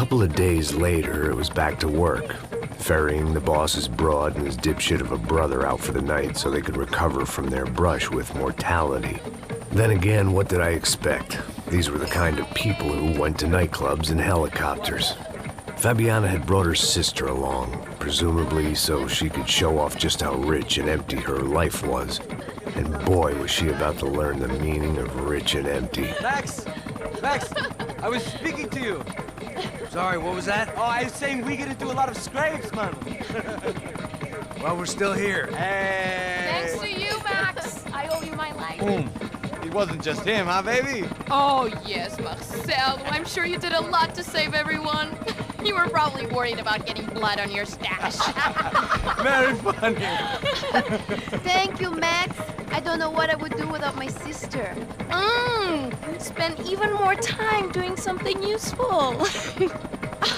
couple of days later, it was back to work, ferrying the boss's broad and his dipshit of a brother out for the night so they could recover from their brush with mortality. Then again, what did I expect? These were the kind of people who went to nightclubs in helicopters. Fabiana had brought her sister along, presumably so she could show off just how rich and empty her life was. And boy, was she about to learn the meaning of rich and empty. Max! Max! I was speaking to you! Sorry, what was that? Oh, I was saying we gotta do a lot of scrapes, man! Well, we're still here. Hey! Thanks to you, Max. I owe you my life. Boom! It wasn't just him, huh, baby? Oh, yes, Marcel. I'm sure you did a lot to save everyone. You were probably worried about getting blood on your stash. Very funny. Thank you, Max. I don't know what I would do without my sister. Spend even more time doing something useful.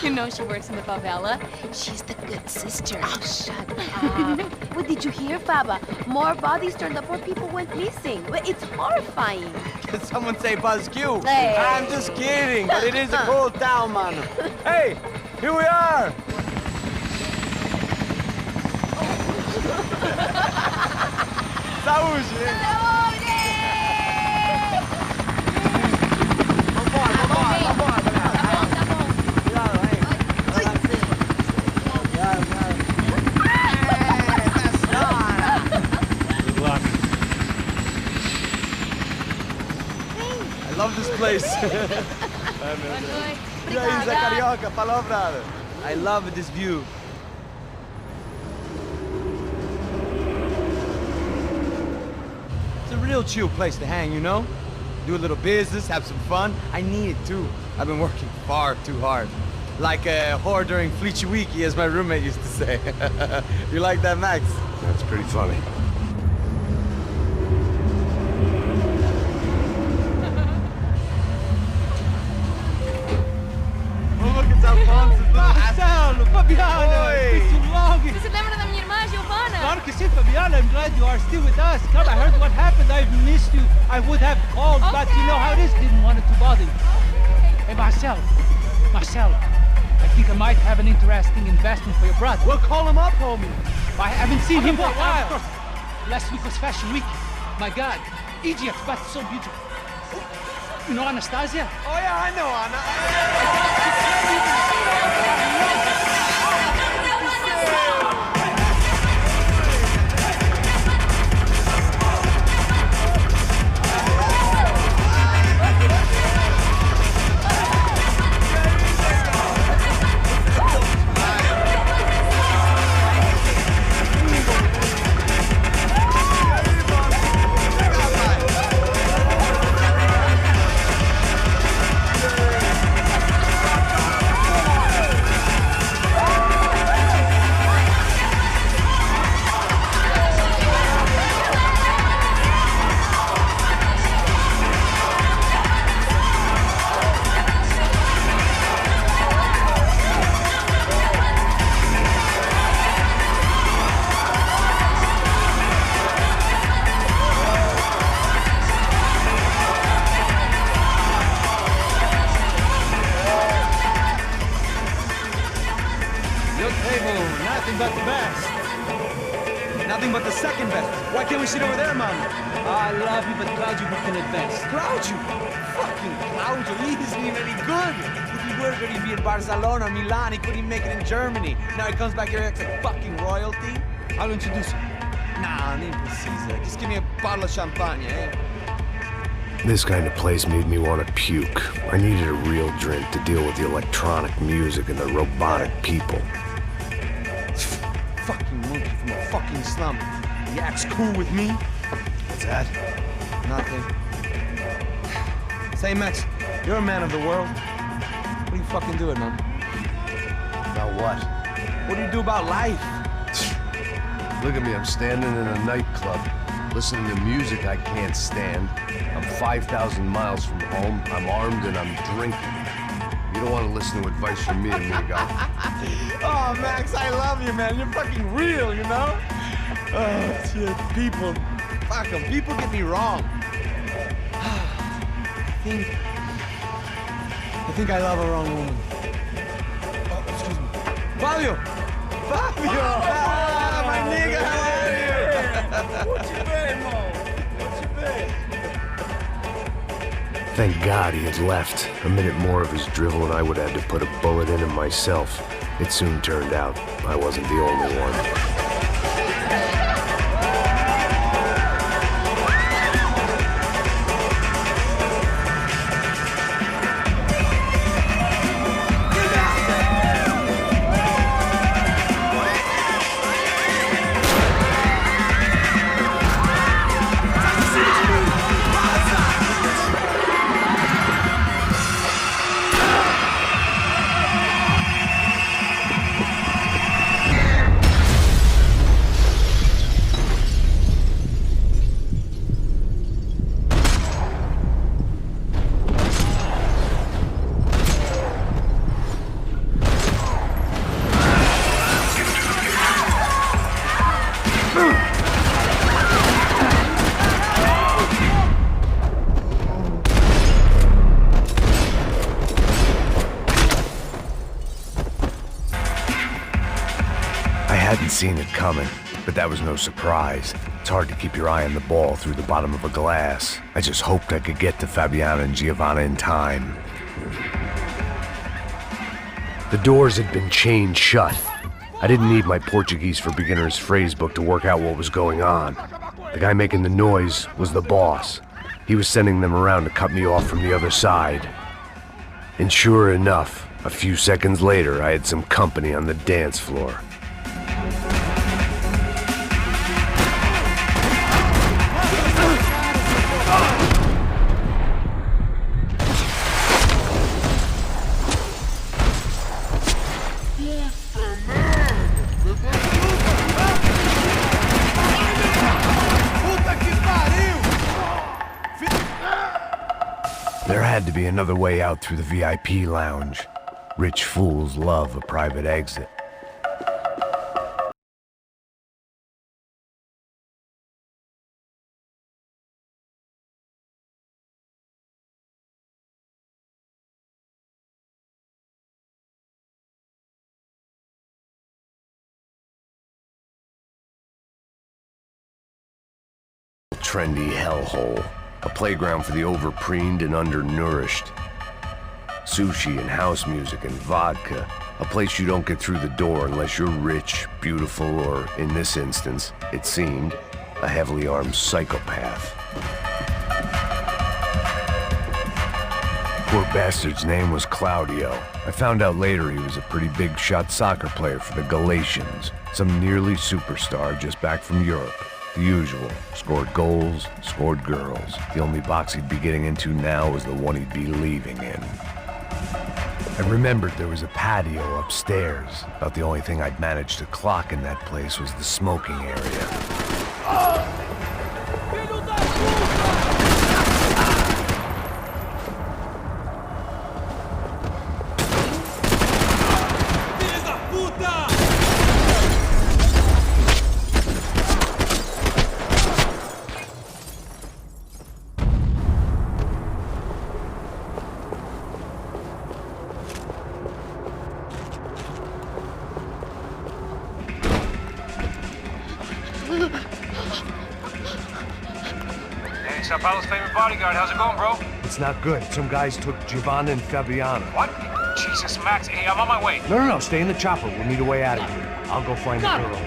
You know she works in the favela. She's the good sister. Oh, shut up. What did you hear, Faba? More bodies turned up where people went missing. It's horrifying. Did someone say Buzz Q? Hey. I'm just kidding, but it is a cool town, man. Hey, here we are. Saúde! I love this place. E aí, Zé Carioca, falou, brother. I love this view. It's a real chill place to hang, you know? Do a little business, have some fun. I need it too. I've been working far too hard. Like a whore during Fleechy Weeky, as my roommate used to say. You like that, Max? That's pretty funny. Marcelo, Fabiana, it's been too long. Você se lembra da minha irmã, Giovanna? Claro que sim, Fabiana. I'm glad you are still with us. Come, I heard what happened. I've missed you. I would have called, but you know how it is. Didn't want it to bother you. Hey, Marcel, I think I might have an interesting investment for your brother. Well, call him up, homie. I haven't seen him for a while. Of course. Last week was Fashion Week. My God, Egypt, but so beautiful. You know Anastasia? Oh, yeah, I know Anna. Nothing but the best. Nothing but the second best. Why can't we sit over there, man? I love you, but Claudio can advance. Claudio? Fucking Claudio, he isn't even any good. If he were good, he'd be in Barcelona, Milan. He couldn't make it in Germany. Now he comes back here acts like fucking royalty. I'll introduce you. Nah, nem precisa. Just give me a bottle of champagne, eh? This kind of place made me want to puke. I needed a real drink to deal with the electronic music and the robotic people. Fucking monkey from a fucking slum. He acts cool with me. What's that? Nothing. Say, Max, you're a man of the world. What are you fucking doing, man? About what? What do you do about life? Look at me, I'm standing in a nightclub, listening to music I can't stand. I'm 5,000 miles from home, I'm armed and I'm drinking. You don't want to listen to advice from me, amigo. Oh, Max, I love you, man. You're fucking real, you know? Oh, shit, people. Fuck them. People get me wrong. I think I love a wrong woman. Fabio! Fabio! Ah, my nigga, how are you? Thank God he had left. A minute more of his drivel and I would have had to put a bullet in him myself. It soon turned out I wasn't the only one. I hadn't seen it coming, but that was no surprise. It's hard to keep your eye on the ball through the bottom of a glass. I just hoped I could get to Fabiana and Giovanna in time. The doors had been chained shut. I didn't need my Portuguese for Beginners phrase book to work out what was going on. The guy making the noise was the boss. He was sending them around to cut me off from the other side. And sure enough, a few seconds later, I had some company on the dance floor. There had to be another way out through the VIP lounge. Rich fools love a private exit. Trendy hellhole. A playground for the overpreened and undernourished. Sushi and house music and vodka. A place you don't get through the door unless you're rich, beautiful, or, in this instance, it seemed, a heavily armed psychopath. Poor bastard's name was Claudio. I found out later he was a pretty big shot soccer player for the Galatians. Some nearly superstar just back from Europe. The usual. Scored goals, scored girls. The only box he'd be getting into now was the one he'd be leaving in. I remembered there was a patio upstairs. About the only thing I'd managed to clock in that place was the smoking area. Sao Paulo's favorite bodyguard. How's it going, bro? It's not good. Some guys took Giovanna and Fabiana. What? Jesus, Max. Hey, I'm on my way. No. Stay in the chopper. We'll need a way out of here. I'll go find the girls.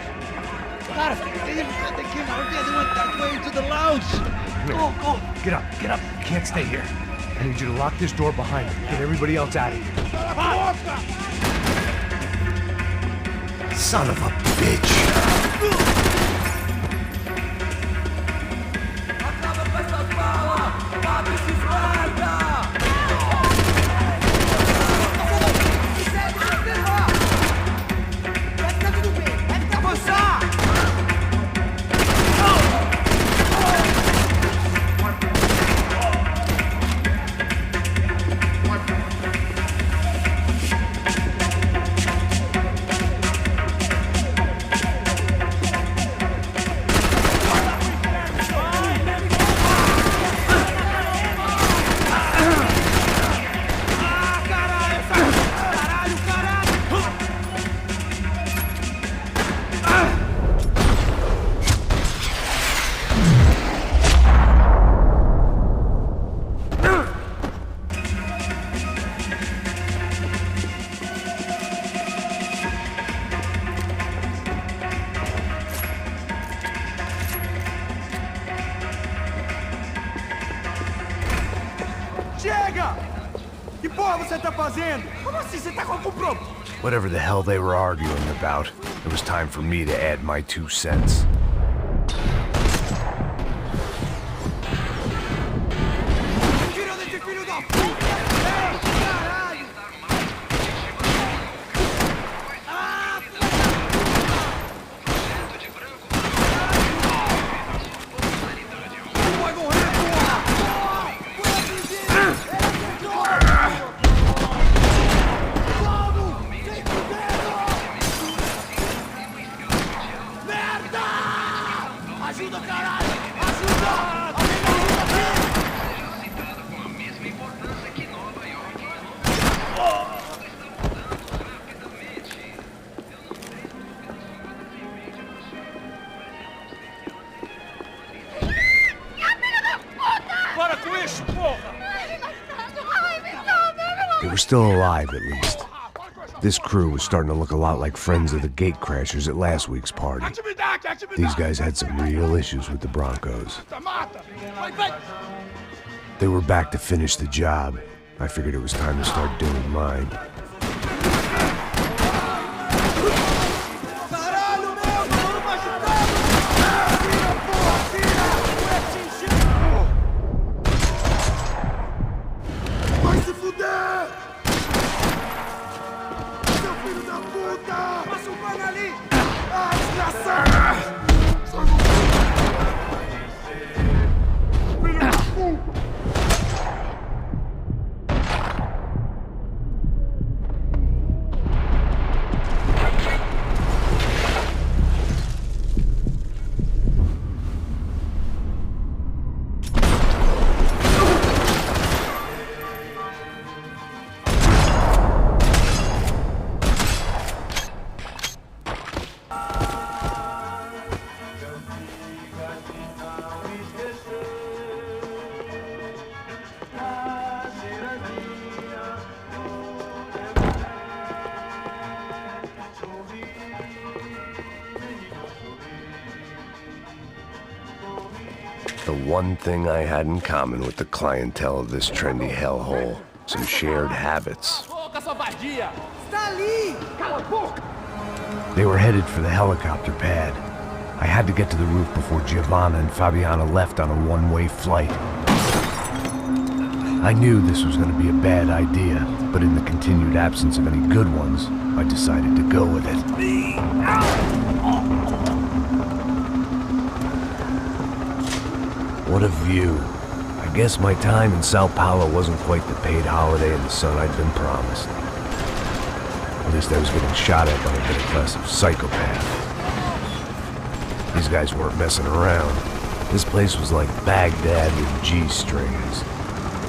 Got it. They came out there. They went that way to the lounge. Go. Get up. You can't stay here. I need you to lock this door behind you. Get everybody else out of here. Son of a bitch. porra você tá fazendo? Como assim? Você tá com algum problema? Whatever the hell they were arguing about, it was time for me to add my 2 cents. Tira desse filho da puta! Ei, caralho! Vai morrer, porra! Ajuda, caralho! Ajuda! Alguém me ajuda aqui! Para com isso, porra! They were still alive, at least. This crew was starting to look a lot like friends of the gatecrashers at last week's party. These guys had some real issues with the Broncos. They were back to finish the job. I figured it was time to start doing mine. Caralho, meu! Tô machucado! Tira, porra! Tira! Vai se fuder! Seu filho da puta! Passa um pano ali! Ah, desgraçado! Filho da puta! The one thing I had in common with the clientele of this trendy hellhole, some shared habits. They were headed for the helicopter pad. I had to get to the roof before Giovanna and Fabiana left on a one-way flight. I knew this was going to be a bad idea, but in the continued absence of any good ones, I decided to go with it. What a view. I guess my time in Sao Paulo wasn't quite the paid holiday in the sun I'd been promised. At least I was getting shot at by a bit-aggressive psychopath. These guys weren't messing around. This place was like Baghdad with G-strings.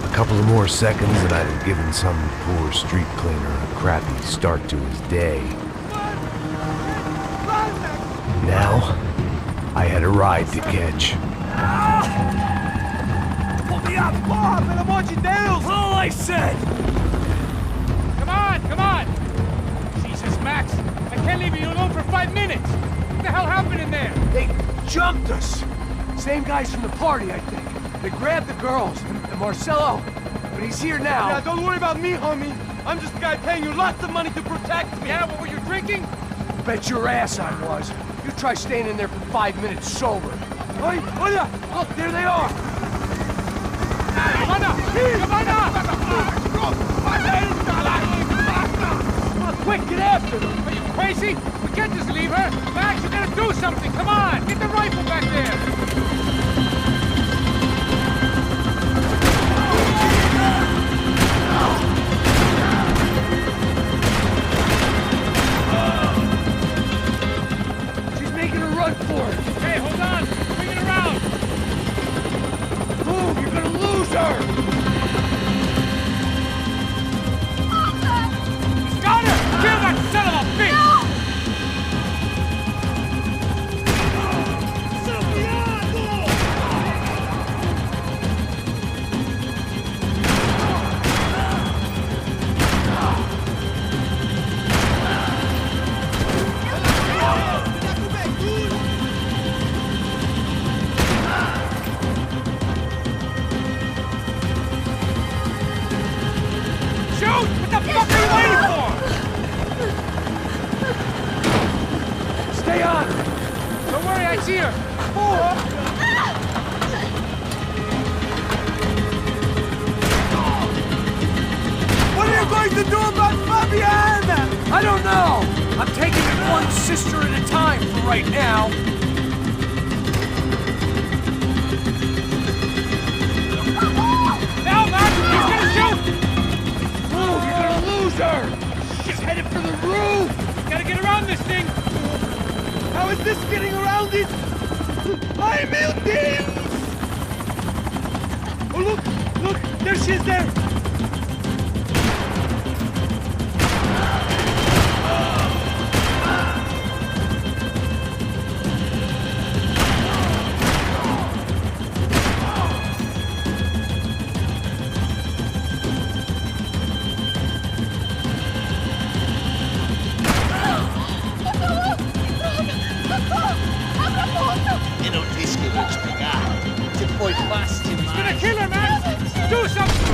A couple of more seconds and I'd have given some poor street cleaner a crappy start to his day. Now, I had a ride to catch. Pull me up, porra! Pelo amor de Deus! All I said! Come on, come on! Jesus, Max, I can't leave you alone for 5 minutes! What the hell happened in there? They jumped us! Same guys from the party, I think. They grabbed the girls, and Marcelo, but he's here now. Yeah, don't worry about me, homie. I'm just a guy paying you lots of money to protect me. Yeah, what were you drinking? Bet your ass I was. You try staying in there for 5 minutes sober. Hey, hola! Look, there they are! Quick, get after them! Are you crazy? We can't just leave her! Max, you gotta do something! Come on! Get the rifle back there! She's making a run for it! Hey, hold on! Bring it around! Move, you're gonna lose her! He's got her! Kill that son of a bitch! Sylvia! here! What are you going to do about Fabiana? I don't know! I'm taking it one sister at a time for right now. Now, Max! He's gonna shoot! Move, you're gonna lose her! She's headed for the roof! Gotta get around this thing! How is this getting around it? Ay, meu Deus! Oh, look! Look! There she is there! E non rischi di spiegare. Se poi basti He's gonna mai. kill her, Max! Do something!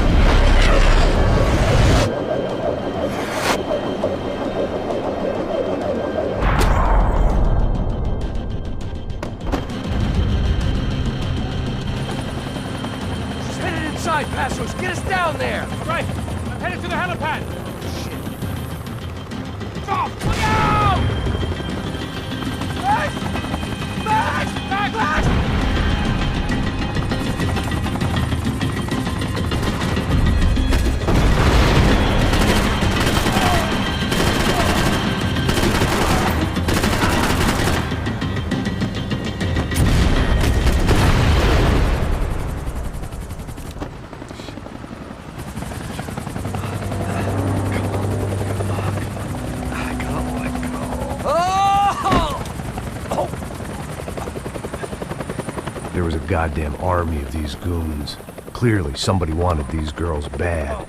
She's headed inside, Passos. Get us down there! Right! I'm headed to the helipad! Stop! Look out! Max! Max! Max! Max! There was a goddamn army of these goons. Clearly, somebody wanted these girls bad.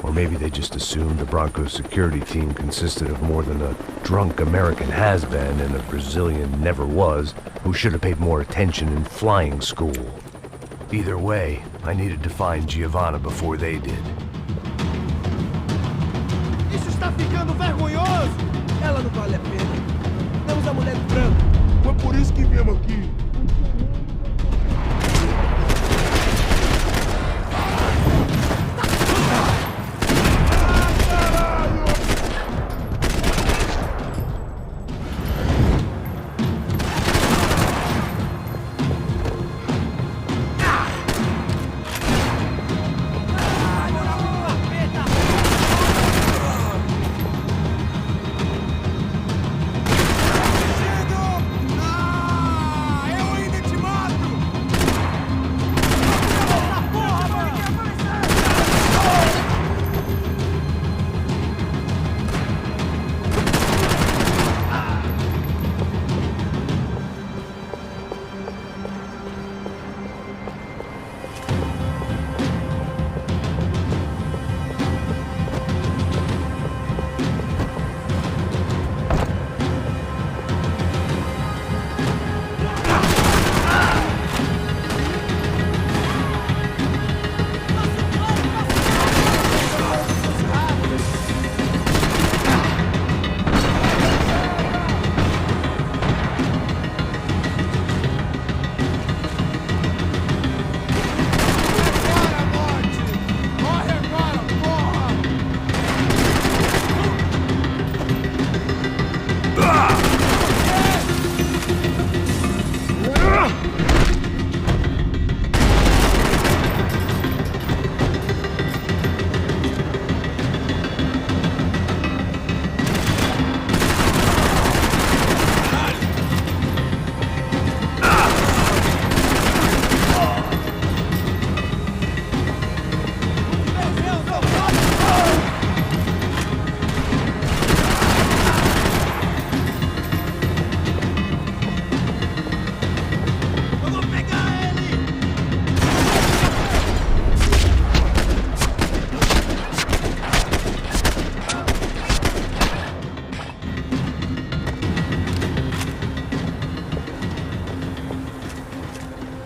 Or maybe they just assumed the Broncos security team consisted of more than a drunk American has-been and a Brazilian never-was who should have paid more attention in flying school. Either way, I needed to find Giovanna before they did. Isso está ficando vergonhoso! Ela não vale a pena. Temos a mulher de branco. Foi por isso que viemos aqui.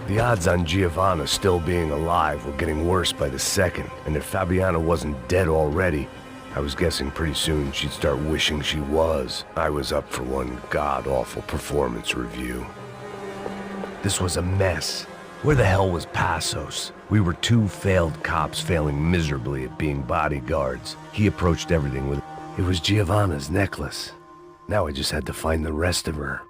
The odds on Giovanna still being alive were getting worse by the second, and if Fabiana wasn't dead already, I was guessing pretty soon she'd start wishing she was. I was up for one god-awful performance review. This was a mess. Where the hell was Passos? We were two failed cops failing miserably at being bodyguards. He approached everything with, it was Giovanna's necklace. Now I just had to find the rest of her.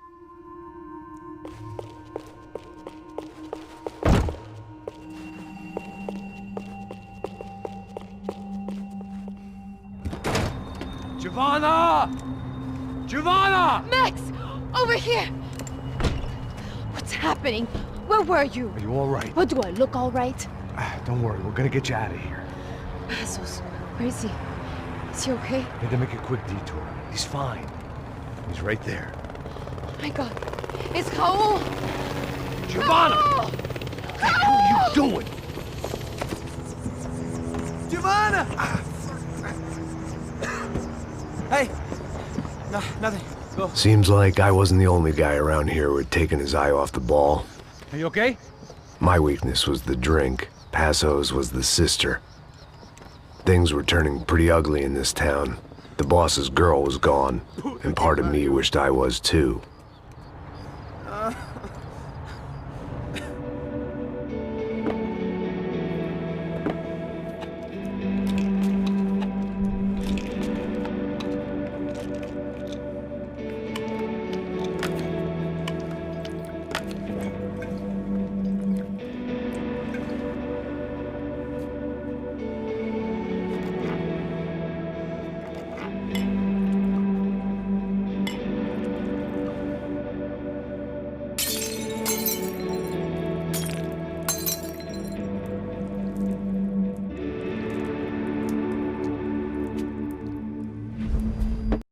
Giovanna! Giovanna! Max! Over here! What's happening? Where were you? Are you all right? What, do I look all right? Don't worry, we're gonna get you out of here. Passos, where is he? Is he okay? Had to make a quick detour. He's fine. He's right there. Oh my god. It's Raul! Giovanna! Raul! What the hell are you doing? Giovanna! Hey! No, nothing. Go. Seems like I wasn't the only guy around here who had taken his eye off the ball. Are you okay? My weakness was the drink. Passos was the sister. Things were turning pretty ugly in this town. The boss's girl was gone, and part of me wished I was too.